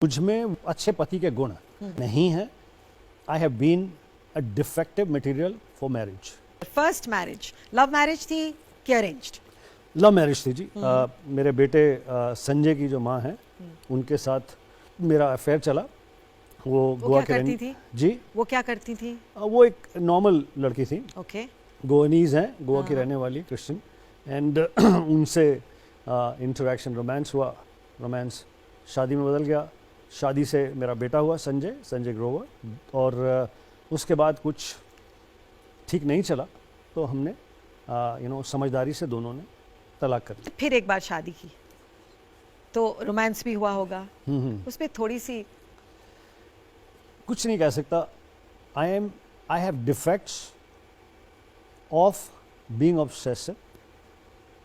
मुझ में अच्छे पति के गुण नहीं है. I have been a defective material for marriage. First marriage love marriage थी कि अरेंज्ड? लव मैरिज थी जी. मेरे बेटे संजय की जो माँ है उनके साथ मेरा अफेयर चला. वो गोवा क्या के करती थी? जी. वो क्या करती थी? वो एक नॉर्मल लड़की थी. ओके. गोवानीज हैं, गोवा की रहने वाली क्रिश्चियन. एंड उनसे इंटरेक्शन, रोमांस हुआ. रोमांस शादी में बदल गया. शादी से मेरा बेटा हुआ संजय ग्रोवर. और उसके बाद कुछ ठीक नहीं चला तो हमने समझदारी से दोनों ने तलाक कर ली. फिर एक बार शादी की तो रोमांस भी हुआ होगा. उसमें थोड़ी सी कुछ नहीं कह सकता. I have defects of being obsessive.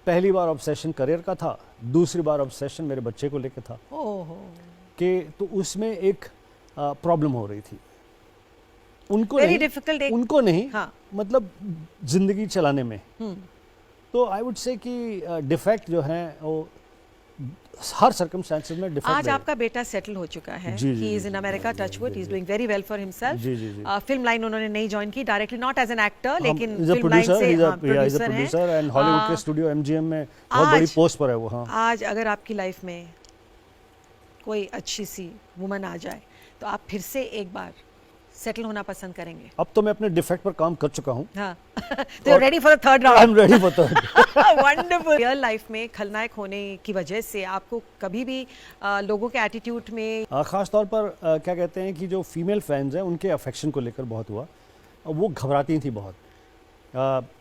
पहली बार ऑब्सेशन करियर का था, दूसरी बार ऑब्सेशन मेरे बच्चे को लेकर था. ओहो. कि तो उसमें एक प्रॉब्लम हो रही थी. उनको Very नहीं, difficult एक, उनको नहीं. हाँ. मतलब जिंदगी चलाने में. तो आई वुड से कि डिफेक्ट जो है वो हर सर्कमस्टेंसेस में डिफेक्ट. आज आपका बेटा सेटल हो चुका है. He is in America, touchwood, he is doing very well for himself. Film line उन्होंने नहीं ज्वाइन की directly, not as an actor, लेकिन फिल्म लाइन से प्रोड्यूसर है. एंड हॉलीवुड के स्टूडियो एमजीएम में बहुत बड़ी पोस्ट पर है वो. हाँ. आज अगर आपकी लाइफ में कोई अच्छी सी वुमन आ जाए तो आप फिर से एक बार सेटल होना पसंद करेंगे? अब तो मैं अपने डिफेक्ट पर काम कर चुका हूँ. हाँ. तो ready for the third round? I am ready for third. Wonderful. Real life में खलनायक होने की वजह से आपको कभी भी लोगों के एटीट्यूड में खास तौर पर क्या कहते हैं कि जो फीमेल फैंस हैं उनके अफेक्शन को लेकर बहुत हुआ. वो घबराती थी बहुत.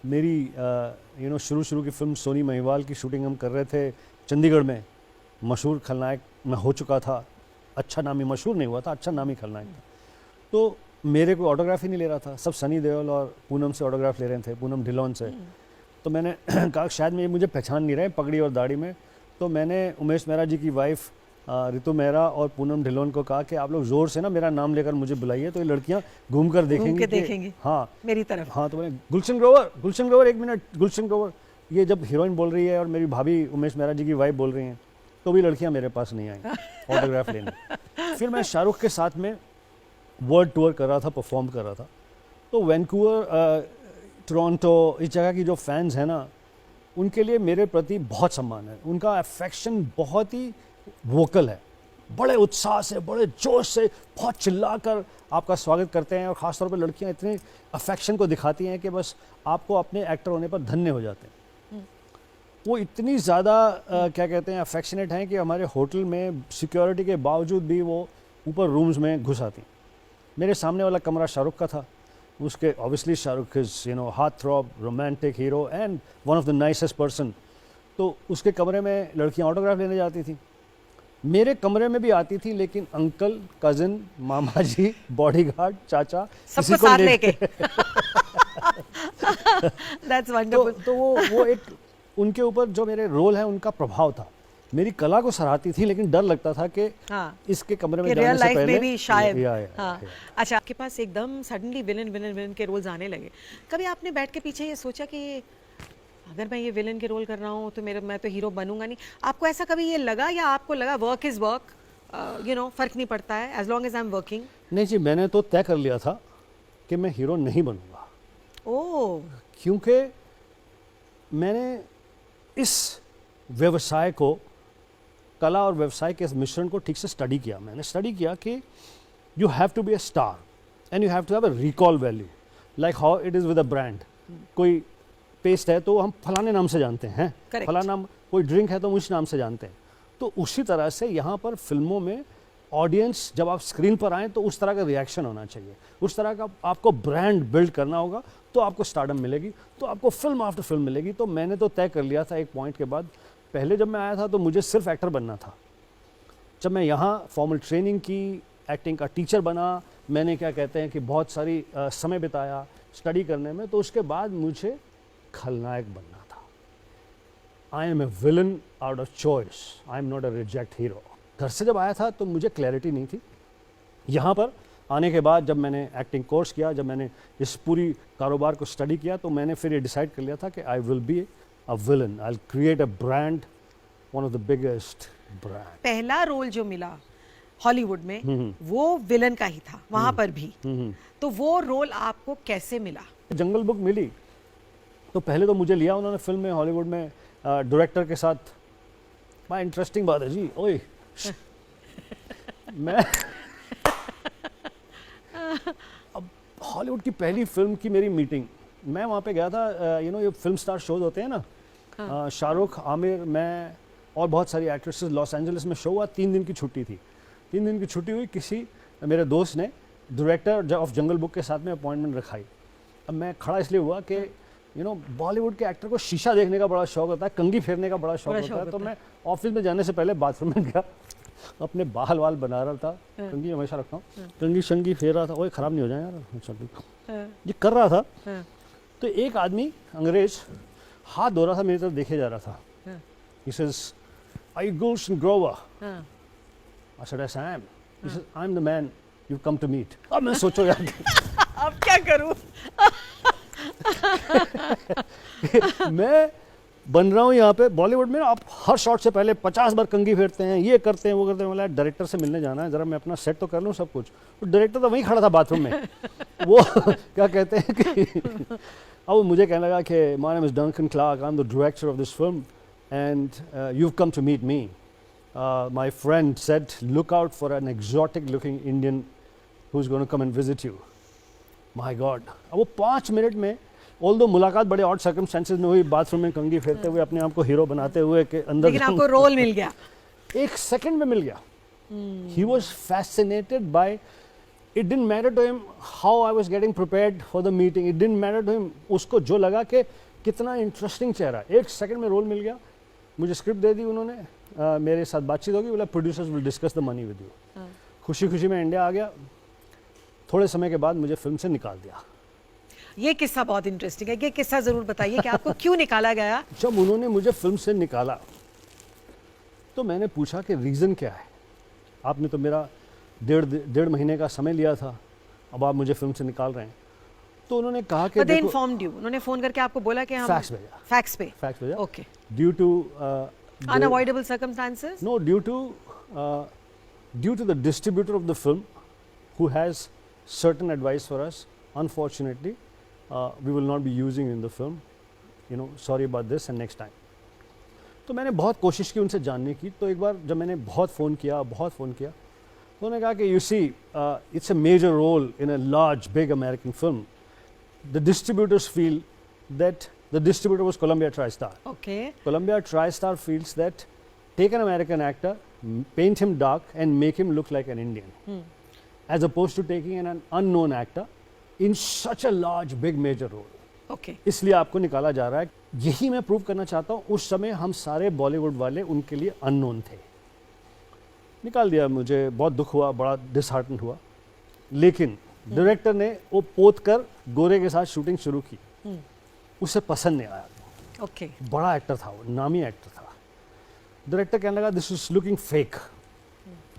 मेरी शुरू की फिल्म सोनी महिवाल की शूटिंग हम कर रहे थे चंडीगढ़ में. मशहूर खलनायक मैं हो चुका था. अच्छा नामी, मशहूर नहीं हुआ था, अच्छा नामी खलनायक था. तो मेरे को ऑटोग्राफ ही नहीं ले रहा था. सब सनी देओल और पूनम से ऑटोग्राफ ले रहे थे, पूनम ढिलोन से. तो मैंने कहा शायद मुझे पहचान नहीं रहे पगड़ी और दाढ़ी में. तो मैंने उमेश मेहरा जी की वाइफ रितु मेहरा और पूनम ढिलोन को कहा कि आप लोग जोर से ना मेरा नाम लेकर मुझे बुलाइए तो ये लड़कियां घूम कर देखेंगी. हाँ, मेरी तरफ. हाँ. तो मैंने गुलशन ग्रोवर एक मिनट, गुलशन ग्रोवर. ये जब हीरोइन बोल रही है और मेरी भाभी उमेश मेहरा जी की वाइफ बोल रही हैं तो भी लड़कियां मेरे पास नहीं आई ऑटोग्राफ लेने. फिर मैं शाहरुख के साथ में वर्ल्ड टूर कर रहा था, परफॉर्म कर रहा था. तो वैंकूवर, टोरंटो, इस जगह की जो फैंस हैं ना उनके लिए मेरे प्रति बहुत सम्मान है. उनका अफेक्शन बहुत ही वोकल है. बड़े उत्साह से, बड़े जोश से, बहुत चिल्लाकर आपका स्वागत करते हैं. और ख़ासतौर पर लड़कियां इतने अफेक्शन को दिखाती हैं कि बस आपको अपने एक्टर होने पर धन्य हो जाते हैं. वो इतनी ज़्यादा क्या कहते हैं अफेक्शनेट हैं कि हमारे होटल में सिक्योरिटी के बावजूद भी वो ऊपर रूम्स में घुस आती. मेरे सामने वाला कमरा शाहरुख का था. उसके obviously Shahrukh is heart throb, romantic hero and one of the nicest person. तो उसके कमरे में लड़कियां ऑटोग्राफ लेने जाती थी. मेरे कमरे में भी आती थी, लेकिन अंकल, कजिन, मामा जी, बॉडीगार्ड, चाचा, सबको साथ लेके. That's wonderful. तो वो एक उनके ऊपर जो मेरे रोल है उनका प्रभाव था. मेरी कला को सराहती थी, लेकिन डर लगता था कि इसके कमरे में जाने से पहले भी शायद. अच्छा, आपके पास एकदम सडनली विलन के रोल्स आने लगे. कभी आपने बैठ के पीछे ये सोचा कि अगर मैं ये विलन के रोल कर रहा हूँ तो मैं तो हीरो बनूंगा नहीं? आपको ऐसा कभी ये लगा, या आपको लगा वर्क इज वर्क, फर्क नहीं पड़ता है as long as I am working? नहीं जी, मैंने तो तय कर लिया था कि मैं हीरो नहीं बनूंगा. ओह. क्योंकि मैंने इस व्यवसाय को, कला और व्यवसाय के इस मिश्रण को ठीक से स्टडी किया. मैंने स्टडी किया कि you have to be a star and you have to have a recall value, like how it is with a brand. कोई पेस्ट है तो हम फलाने नाम से जानते हैं, फलाना. कोई ड्रिंक है तो हम उस नाम से जानते हैं. तो उसी तरह से यहाँ पर फिल्मों में ऑडियंस जब आप स्क्रीन पर आएँ तो उस तरह का रिएक्शन होना चाहिए. उस तरह का आपको ब्रांड बिल्ड करना होगा तो आपको स्टारडम मिलेगी, तो आपको फिल्म आफ्टर फिल्म मिलेगी. तो मैंने तो तय कर लिया था एक पॉइंट के बाद. पहले जब मैं आया था तो मुझे सिर्फ एक्टर बनना था. जब मैं यहाँ फॉर्मल ट्रेनिंग की, एक्टिंग का टीचर बना, मैंने क्या कहते हैं कि बहुत सारी समय बिताया स्टडी करने में, तो उसके बाद मुझे खलनायक बनना था. I am a villain out of choice, I am not a reject hero. घर से जब आया था तो मुझे क्लैरिटी नहीं थी. यहाँ पर आने के बाद जब मैंने एक्टिंग कोर्स किया, जब मैंने इस पूरी कारोबार को स्टडी किया, तो मैंने फिर ये डिसाइड कर लिया था कि I will be a villain, I will create a brand, one of the biggest brand. पहला रोल जो मिला हॉलीवुड में वो विलन का ही था, वहां पर भी। तो वो रोल आपको कैसे मिला? जंगल बुक मिली तो पहले तो मुझे लिया उन्होंने फिल्म में, हॉलीवुड में डायरेक्टर के साथ। बड़ा इंटरेस्टिंग बात है जी, ओए मैं अब हॉलीवुड की पहली फिल्म की मेरी मीटिंग, मैं वहाँ पे गया था। ये फिल्म स्टार शोज होते हैं ना, शाहरुख, आमिर, मैं और बहुत सारी एक्ट्रेसेस, लॉस एंजलिस में शो हुआ। 3 दिन की छुट्टी थी। 3 दिन की छुट्टी हुई, किसी मेरे दोस्त ने डायरेक्टर ऑफ जंगल बुक के साथ में अपॉइंटमेंट रखाई। अब मैं खड़ा इसलिए हुआ कि बॉलीवुड के एक्टर को शीशा देखने का बड़ा शौक होता है, कंघी फेरने का बड़ा शौक होता है। तो मैं ऑफिस में जाने से पहले बाथरूम में गया, अपने बाल वाल बना रहा था, कंघी हमेशा रखता हूँ, कंघी शंगी फेर रहा था। ओए खराब नहीं हो जाए यार, अच्छा ये कर रहा था। तो एक आदमी अंग्रेज हाथ धो रहा था, मेरी तरफ देखे जा रहा था। He says, "Are you Gulshan Grover?" I said, "Yes, I am." He says, "I'm the man you've come to meet." अब मैं सोचो यार अब क्या करूं? मैं बन रहा हूँ यहाँ पे बॉलीवुड में। आप हर शॉट से पहले 50 बार कंघी फेरते हैं, ये करते हैं, वो करते हैं। बोला डायरेक्टर से मिलने जाना है, जरा मैं अपना सेट तो कर लूँ सब कुछ। तो डायरेक्टर तो वहीं खड़ा था बाथरूम में। वो क्या कहते हैं कि अब वो मुझे कहने लगा कि my name is Duncan Clark, I am the director of this film and you've come to meet me. My friend said, look out for an exotic looking Indian who's going to come and visit you. My God. अब वो 5 minute में, although मुलाकात बड़े odd circumstances में हुई, bathroom में कंघी फेरते हुए, अपने आप को हीरो बनाते हुए के अंदर, लेकिन आपको रोल मिल गया। 1 सेकंड में मिल गया। He was fascinated by, it didn't matter to him how I was getting prepared for the meeting. It didn't matter to him. उसको जो लगा कि कितना इंटरेस्टिंग चेहरा, 1 सेकंड में रोल मिल गया। मुझे स्क्रिप्ट दे दी उन्होंने, मेरे साथ बातचीत होगी, बोला producers will discuss the money with you. खुशी खुशी में इंडिया आ गया। थोड़े समय के बाद मुझे फिल्म से निकाल दिया। ये किस्सा बहुत इंटरेस्टिंग है, ये किस्सा जरूर बताइए कि आपको क्यों निकाला गया? जब उन्होंने मुझे फिल्म से निकाला तो मैंने पूछा कि रीज़न क्या है, आपने तो मेरा डेढ़ महीने का समय लिया था, अब आप मुझे फिल्म से निकाल रहे हैं। तो उन्होंने कहा कि they informed you, उन्होंने फोन करके आपको बोला कि हम फैक्स भेजा, फैक्स पे, okay, due to unavoidable circumstances? No, due to the distributor of the film, who has certain advice for us. Unfortunately, we will not be using in the film. Sorry about this and next time. तो मैंने बहुत कोशिश की उनसे जानने की। तो एक बार जब मैंने बहुत फ़ोन किया तो उन्होंने कहा कि you see, it's a major role in a large, big American film. The distributors feel that the distributor was Columbia TriStar. Okay. Columbia TriStar feels that take an American actor, paint him dark and make him look like an Indian, as opposed to taking an unknown actor in such a large, big, major role. Okay. इसलिए आपको निकाला जा रहा है। यही मैं prove करना चाहता हूँ, उस समय हम सारे बॉलीवुड वाले उनके लिए अननोन थे। निकाल दिया, मुझे बहुत दुख हुआ, बड़ा डिसहार्टन हुआ। लेकिन डायरेक्टर ने वो पोत कर गोरे के साथ शूटिंग शुरू की। उसे पसंद नहीं आया। ओके। बड़ा एक्टर था वो, नामी एक्टर था। डायरेक्टर कहने लगा this is looking fake,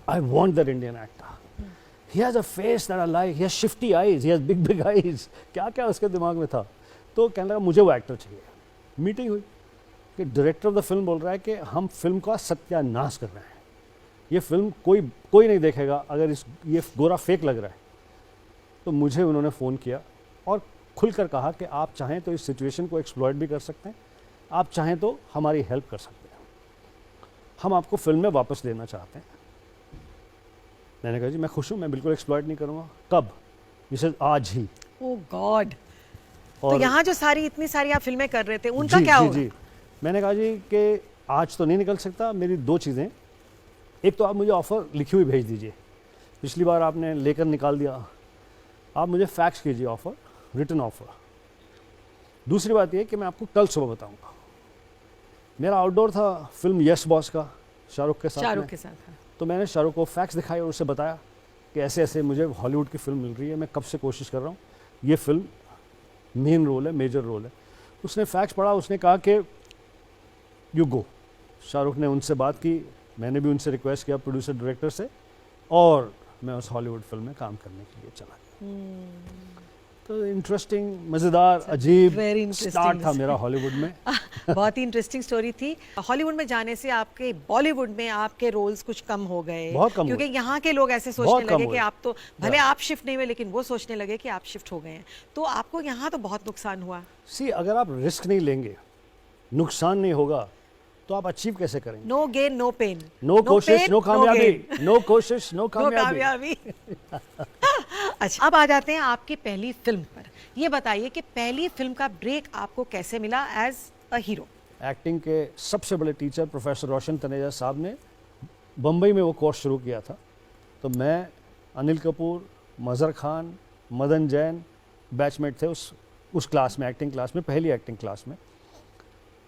I want that Indian actor, he has a face that I like, he has shifty eyes, he has big big eyes, क्या क्या उसके दिमाग में था। तो कहने लगा मुझे वो एक्टर चाहिए। मीटिंग हुई कि डायरेक्टर ऑफ द फिल्म बोल रहा है कि हम फिल्म का सत्यानाश कर रहे हैं, ये फिल्म कोई नहीं देखेगा अगर ये गोरा फेक लग रहा है। तो मुझे उन्होंने फ़ोन किया और खुलकर कहा कि आप चाहें तो इस सिचुएशन को एक्सप्लॉइट भी कर सकते हैं, आप चाहें तो हमारी हेल्प कर सकते हैं, हम आपको फिल्म में वापस लेना चाहते हैं। मैंने कहा जी मैं खुश हूँ, मैं बिल्कुल एक्सप्लॉइट नहीं करूँगा। कब? इसे आज ही। ओह गॉड। तो यहाँ जो इतनी सारी आप फिल्में कर रहे थे उनका क्या हुआ? जी मैंने कहा जी कि आज तो नहीं निकल सकता, मेरी 2 चीज़ें, एक तो आप मुझे ऑफ़र लिखी हुई भेज दीजिए, पिछली बार आपने लेकर निकाल दिया, आप मुझे फैक्स कीजिए ऑफ़र, रिटन ऑफ़र। दूसरी बात यह कि मैं आपको कल सुबह बताऊंगा। मेरा आउटडोर था फिल्म यस बॉस का, शाहरुख के साथ। तो मैंने शाहरुख को फैक्स दिखाई और उसे बताया कि ऐसे ऐसे मुझे हॉलीवुड की फिल्म मिल रही है, मैं कब से कोशिश कर रहा हूँ, ये फिल्म मेन रोल है, मेजर रोल है। उसने फैक्स पढ़ा, उसने कहा कि यू गो। शाहरुख ने उनसे बात की, मैंने भी उनसे रिक्वेस्ट किया प्रोड्यूसर डायरेक्टर से, और मैं उस हॉलीवुड फिल्म में काम करने के लिए चला गया। तो इंटरेस्टिंग, मज़ेदार, अजीब Very interesting. स्टार्ट था मेरा हॉलीवुड में। बहुत ही इंटरेस्टिंग स्टोरी थी। हॉलीवुड में जाने से आपके बॉलीवुड में आपके रोल्स कुछ कम हो गए, बहुत कम क्योंकि हुए। यहाँ के लोग ऐसे बहुत सोचने कम लगे कि हुए। आप तो भले आप शिफ्ट नहीं हुए, लेकिन वो सोचने लगे कि आप शिफ्ट हो गए हैं। तो आपको यहाँ तो बहुत नुकसान हुआ। सी, अगर आप रिस्क नहीं लेंगे, नुकसान नहीं होगा, तो आप अचीव कैसे करेंगे? No gain no pain, no कोशिश नो कामयाबी, नो कोशिश नो नो कामयाबी। कामयाबी। अच्छा, अब आ जाते हैं आपकी पहली फिल्म पर। ये बताइए कि पहली फिल्म का ब्रेक आपको कैसे मिला एज अ हीरो? एक्टिंग के सबसे बड़े टीचर प्रोफेसर रोशन तनेजा साहब ने बम्बई में वो कोर्स शुरू किया था। तो मैं, अनिल कपूर, मज़हर खान, मदन जैन बैचमेट थे उस क्लास में, एक्टिंग क्लास में, पहली एक्टिंग क्लास में।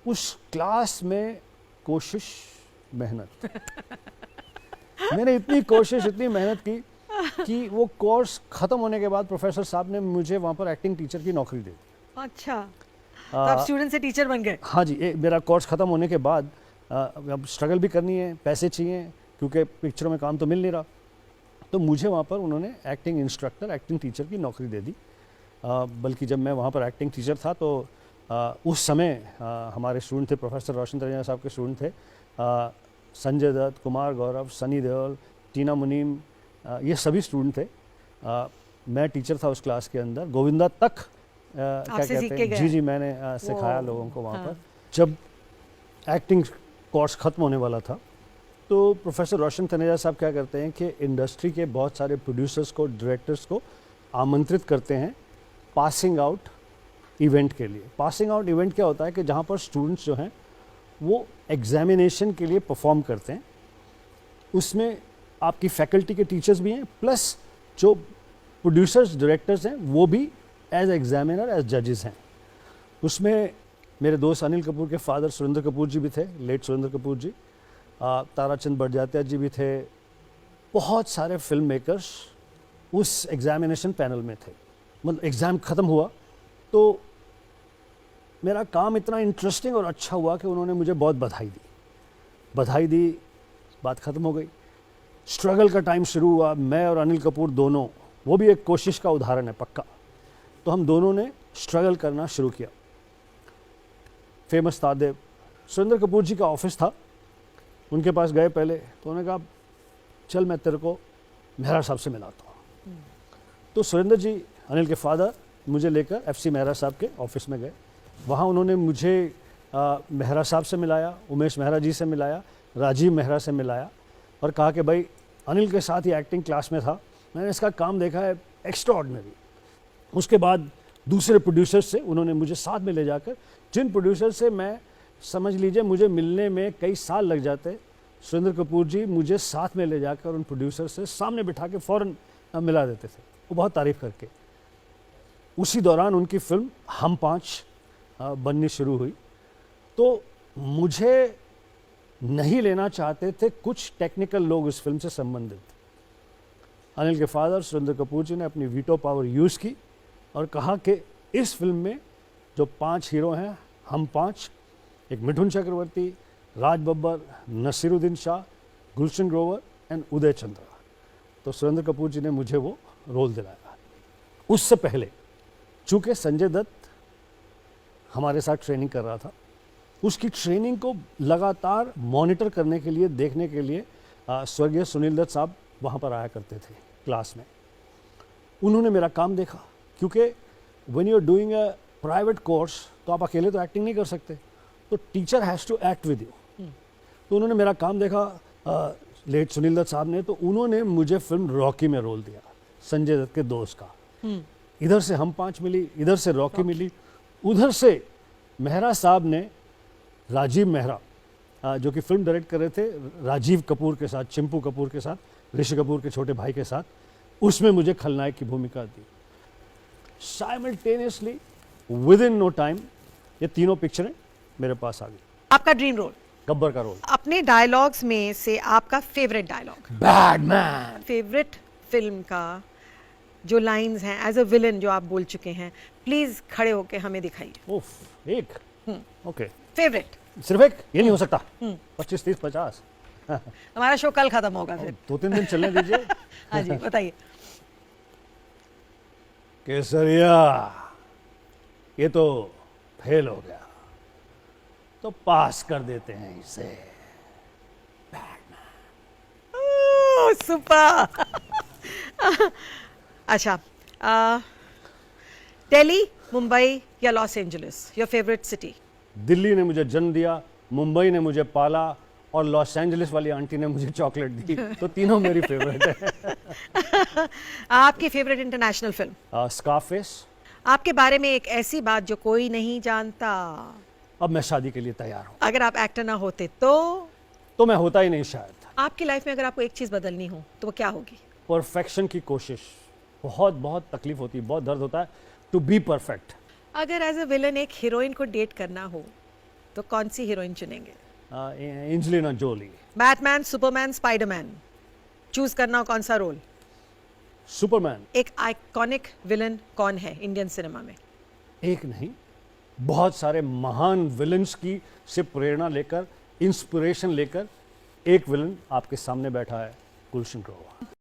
उस क्लास में कोशिश, मेहनत मैंने इतनी कोशिश, इतनी मेहनत की कि वो कोर्स ख़त्म होने के बाद प्रोफेसर साहब ने मुझे वहाँ पर एक्टिंग टीचर की नौकरी दे दी। अच्छा, तो आप स्टूडेंट से टीचर बन गए? हाँ जी, मेरा कोर्स ख़त्म होने के बाद अब स्ट्रगल भी करनी है, पैसे चाहिए, क्योंकि पिक्चरों में काम तो मिल नहीं रहा। तो मुझे वहाँ पर उन्होंने एक्टिंग इंस्ट्रक्टर, एक्टिंग टीचर की नौकरी दे दी। बल्कि जब मैं वहाँ पर एक्टिंग टीचर था तो उस समय हमारे स्टूडेंट थे, प्रोफेसर रोशन तनेजा साहब के स्टूडेंट थे संजय दत्त, कुमार गौरव, सनी देओल, टीना मुनीम, ये सभी स्टूडेंट थे। मैं टीचर था उस क्लास के अंदर, गोविंदा तक क्या आपसे सीख कहते के हैं, गए? जी जी, मैंने सिखाया वो, लोगों को वहाँ हाँ। पर। जब एक्टिंग कोर्स ख़त्म होने वाला था तो प्रोफेसर रोशन तनेजा साहब क्या करते हैं कि इंडस्ट्री के बहुत सारे प्रोड्यूसर्स को, डायरेक्टर्स को आमंत्रित करते हैं पासिंग आउट इवेंट के लिए। पासिंग आउट इवेंट क्या होता है कि जहाँ पर स्टूडेंट्स जो हैं वो एग्जामिनेशन के लिए परफॉर्म करते हैं। उसमें आपकी फैकल्टी के टीचर्स भी हैं, प्लस जो प्रोड्यूसर्स, डायरेक्टर्स हैं वो भी एज एग्जामिनर, एज जजेस हैं। उसमें मेरे दोस्त अनिल कपूर के फादर सुरेंद्र कपूर जी भी थे, लेट सुरेंद्र कपूर जी, ताराचंद बड़जात्या जी भी थे। बहुत सारे फिल्म मेकर्स उस एग्जामिनेशन पैनल में थे। मतलब एग्ज़ाम ख़त्म हुआ तो मेरा काम इतना इंटरेस्टिंग और अच्छा हुआ कि उन्होंने मुझे बहुत बधाई दी, बात ख़त्म हो गई। स्ट्रगल का टाइम शुरू हुआ। मैं और अनिल कपूर दोनों, वो भी एक कोशिश का उदाहरण है पक्का, तो हम दोनों ने स्ट्रगल करना शुरू किया। फेमस तादेव, सुरेंद्र कपूर जी का ऑफिस था, उनके पास गए पहले, तो उन्होंने कहा चल मैं तेरे को मेहरा साहब से मिलाता हूँ। तो सुरेंद्र जी, अनिल के फादर, मुझे लेकर FC मेहरा साहब के ऑफिस में गए। वहाँ उन्होंने मुझे मेहरा साहब से मिलाया, उमेश मेहरा जी से मिलाया, राजीव मेहरा से मिलाया और कहा कि भाई अनिल के साथ ही एक्टिंग क्लास में था, मैंने इसका काम देखा है, एक्स्ट्राऑर्डिनरी। उसके बाद दूसरे प्रोड्यूसर्स से उन्होंने मुझे साथ में ले जाकर, जिन प्रोड्यूसर से मैं, समझ लीजिए मुझे मिलने में कई साल लग जाते, सुरेंद्र कपूर जी मुझे साथ में ले जाकर उन प्रोड्यूसर से सामने बिठा के फ़ौरन मिला देते थे, वो बहुत तारीफ़ करके। उसी दौरान उनकी फिल्म हम 5 बननी शुरू हुई। तो मुझे नहीं लेना चाहते थे कुछ टेक्निकल लोग उस फिल्म से संबंधित। अनिल के फादर सुरेंद्र कपूर जी ने अपनी वीटो पावर यूज़ की और कहा कि इस फिल्म में जो 5 हीरो हैं, हम 5, एक मिठुन चक्रवर्ती, राज बब्बर, नसीरुद्दीन शाह, गुलशन ग्रोवर एंड उदय चंद्रा। तो सुरेंद्र कपूर जी ने मुझे वो रोल दिलाया। उससे पहले चूँकि संजय दत्त हमारे साथ ट्रेनिंग कर रहा था, उसकी ट्रेनिंग को लगातार मॉनिटर करने के लिए, देखने के लिए स्वर्गीय सुनील दत्त साहब वहाँ पर आया करते थे क्लास में। उन्होंने मेरा काम देखा, क्योंकि when you are doing a private course तो आप अकेले तो एक्टिंग नहीं कर सकते, तो teacher has to act with you. तो उन्होंने मेरा काम देखा, लेट सुनील दत्त साहब ने, तो उन्होंने मुझे फिल्म रॉकी में रोल दिया, संजय दत्त के दोस्त का। इधर से हम 5 मिली, इधर से रॉकी मिली, उधर से मेहरा साहब ने राजीव मेहरा जो कि फिल्म डायरेक्ट कर रहे थे राजीव कपूर के साथ, चिंपू कपूर के साथ, ऋषि कपूर के छोटे भाई के साथ, उसमें मुझे खलनायक की भूमिका दी। Simultaneously within no time ये तीनों पिक्चरें मेरे पास आ गई। आपका ड्रीम रोल, गब्बर का रोल। अपने डायलॉग्स में से आपका favourite dialogue, bad man. Favourite film का जो लाइंस हैं एज अ विलन जो आप बोल चुके हैं, प्लीज खड़े होके हमें दिखाइए। उफ, एक, ओके, फेवरेट। सिर्फ एक? ये नहीं हो सकता, 25, 30, 50। हमारा शो कल खत्म होगा फिर। 2-3 दिन चलने दीजिए। हाँ जी, बताइए। केसरिया ये तो फेल हो गया, तो पास कर देते हैं इसे। सुपर। अच्छा, दिल्ली, मुंबई या Los Angeles, your favourite city? Delhi ने मुझे जन्म दिया, मुंबई ने मुझे पाला और लॉस एंजलिस वाली आंटी ने मुझे चॉकलेट दी, तो तीनों मेरी फेवरेट है। आपकी फेवरेट इंटरनेशनल फिल्म? स्कारफेस। आपके बारे में एक ऐसी बात जो कोई नहीं जानता? अब मैं शादी के लिए तैयार हूँ। अगर आप एक्टर ना होते तो मैं होता ही नहीं शायद। आपकी लाइफ में अगर आपको एक चीज बदलनी हो तो वो क्या होगी? परफेक्शन की कोशिश। बहुत बहुत तकलीफ होती है, बहुत दर्द होता है टू बी परफेक्ट। अगर एज अ विलन एक हीरोइन को डेट करना हो तो कौन सी हीरोइन चुनेंगे? Angelina Jolie. Batman, Superman, Spiderman, choose करना हो कौन सा रोल? सुपरमैन। एक आइकॉनिक विलन कौन है इंडियन सिनेमा में? एक नहीं, बहुत सारे महान विलन्स की से प्रेरणा लेकर, इंस्पिरेशन लेकर एक विलन आपके सामने बैठा है, गुलशन ग्रोवर।